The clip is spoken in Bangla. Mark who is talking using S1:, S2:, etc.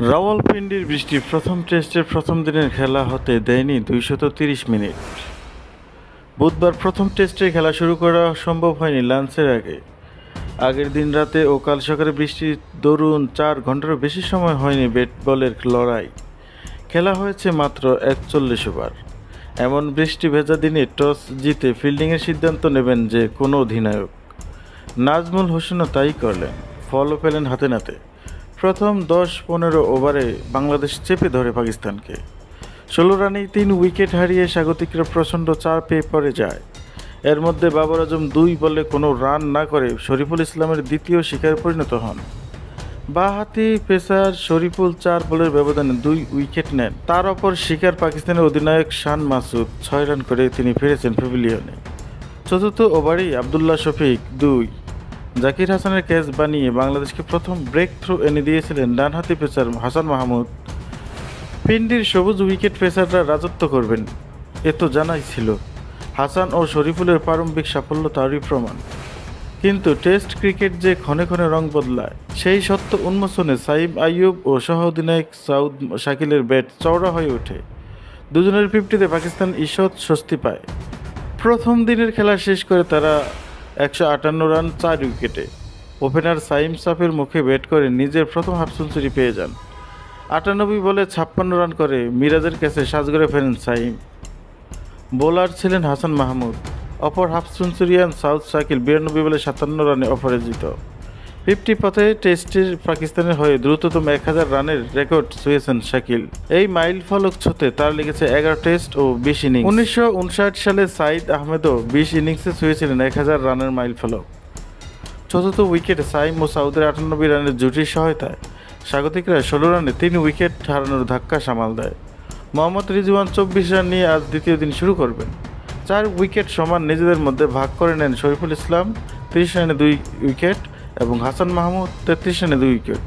S1: রাওয়ালপিন্ডির বৃষ্টি প্রথম টেস্টের প্রথম দিনের খেলা হতে দেয়নি ২৩০ মিনিট। বুধবার প্রথম টেস্টের খেলা শুরু করা সম্ভব হয়নি লাঞ্চের আগে। আগের দিন রাতে ও কাল সকালে বৃষ্টির দরুন ৪ ঘন্টারও বেশি সময় হয়নি ব্যাট বলের লড়াই। খেলা হয়েছে মাত্র ৪১ ওভার। এমন বৃষ্টি ভেজা দিনে টস জিতে ফিল্ডিংয়ের সিদ্ধান্ত নেবেন যে কোনো অধিনায়ক। নাজমুল হোসেনও তাই করলেন, ফলও পেলেন হাতে নাতে। প্রথম ১০-১৫ ওভারে বাংলাদেশ চেপে ধরে পাকিস্তানকে। ১৬ রানেই ৩ উইকেট হারিয়ে স্বাগতিকরা প্রচণ্ড চাপে পড়ে যায়। এর মধ্যে বাবর আজম ২ বলে কোনো রান না করে শরীফুল ইসলামের দ্বিতীয় শিকারে পরিণত হন। বাঁহাতি পেসার শরীফুল ৪ বলের ব্যবধানে ২ উইকেট নেন। তার অপর শিকার পাকিস্তানের অধিনায়ক শান মাসুদ ৬ রান করে তিনি ফিরেছেন প্যাভিলিয়নে। চতুর্থ ওভারেই আবদুল্লাহ শফিক ২, জাকির হাসানের ক্যাচ বানিয়ে বাংলাদেশকে প্রথম ব্রেক থ্রু এনে দিয়েছিলেন ডানহাতি পেসার হাসান মাহমুদ। পিন্ডির সবুজ উইকেট পেসাররা রাজত্ব করবেন এ তো জানাই ছিল। হাসান ও শরীফুলের প্রারম্ভিক সাফল্য তারই প্রমাণ। কিন্তু টেস্ট ক্রিকেট যে ক্ষণে ক্ষণে রং বদলায়, সেই সত্য উন্মোচনে সাইম আইয়ুব ও সহ অধিনায়ক সাউদ শাকিলের ব্যাট চওড়া হয়ে ওঠে। দুজনের 50-তে পাকিস্তান ঈষৎ স্বস্তি পায়। প্রথম দিনের খেলা শেষ করে তারা ১৫৮ রান ৪ উইকেটে। ওপেনার সাইম সাফের মুখে ব্যাট করে নিজের প্রথম হাফ সেঞ্চুরি পেয়ে যান। ৯৮ বলে ৫৬ রান করে মিরাজের কাছে সাজঘরে ফেরেন সাইম। বোলার ছিলেন হাসান মাহমুদ। অপর হাফ সেঞ্চুরিয়ান সাউদ শাকিল ৯২ বলে ৫৭ রানে অপরাজিত। 50 পথে টেস্টের পাকিস্তানের হয়ে দ্রুততম ১০০০ রানের রেকর্ড ছুঁয়েছেন শাকিল। এই মাইল ফলক ছুঁতে তার লেগেছে ১১ টেস্ট ও ২০ ইনিংস। ১৯৫৯ সালে সাইদ আহমেদও ২০ ইনিংসে ছুঁয়েছিলেন ১০০০ রানের মাইল ফলক। চতুর্থ উইকেটে সাইম ও সাউদের ৯৮ রানের জুটির সহায়তায় স্বাগতিকরা ১৬ রানে ৩ উইকেট হারানোর ধাক্কা সামাল দেয়। মোহাম্মদ রিজওয়ান ২৪ রান নিয়ে আজ দ্বিতীয় দিন শুরু করবেন। ৪ উইকেট সমান নিজেদের মধ্যে ভাগ করে নেন শরীফুল ইসলাম ৩০ রানে ২ উইকেট এবং হাসান মাহমুদ ৩৩ রানে ২ উইকেট।